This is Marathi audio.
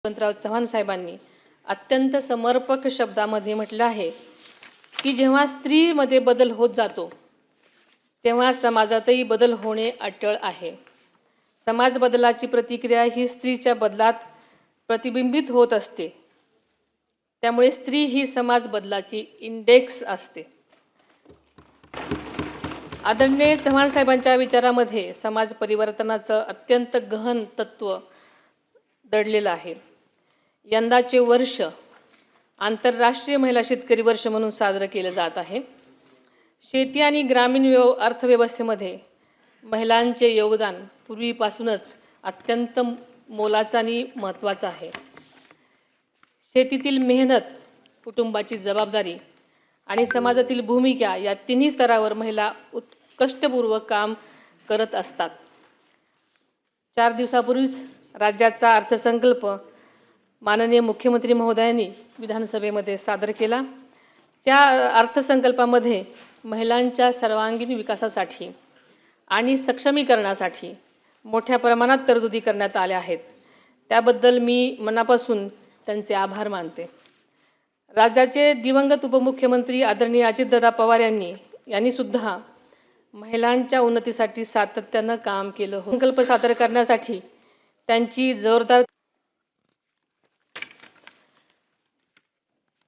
यशवंतराव चव्हाण साहेबांनी अत्यंत समर्पक शब्दामध्ये म्हटलं आहे की जेव्हा स्त्रीमध्ये बदल होत जातो तेव्हा समाजातही बदल होणे अटळ आहे. समाज बदलाची प्रतिक्रिया ही स्त्रीच्या बदलात प्रतिबिंबित होत असते. त्यामुळे स्त्री ही समाज बदलाची इंडेक्स असते. आदरणीय चव्हाण साहेबांच्या विचारामध्ये समाज परिवर्तनाचं अत्यंत गहन तत्व दडलेलं आहे. यंदाचे वर्ष आंतरराष्ट्रीय महिला शेतकरी वर्ष म्हणून साजरं केलं जात आहे. शेती आणि ग्रामीण अर्थव्यवस्थेमध्ये महिलांचे योगदान पूर्वीपासूनच अत्यंत मोलाचं आणि महत्त्वाचं आहे. शेतीतील मेहनत, कुटुंबाची जबाबदारी आणि समाजातील भूमिका या तिन्ही स्तरावर महिला कष्टपूर्वक काम करत असतात. 4 दिवसापूर्वीच राज्याचा अर्थसंकल्प माननीय मुख्यमंत्री महोदयांनी विधानसभेमध्ये सादर केला. त्या अर्थसंकल्पामध्ये महिलांच्या सर्वांगीण विकासासाठी आणि सक्षमीकरणासाठी मोठ्या प्रमाणात तरतुदी करण्यात आल्या आहेत. त्याबद्दल मी मनापासून त्यांचे आभार मानते. राज्याचे दिवंगत उपमुख्यमंत्री आदरणीय अजितदादा पवार यांनी सुद्धा महिलांच्या उन्नतीसाठी सातत्यानं काम केलं. संकल्प सादर करण्यासाठी त्यांची जोरदार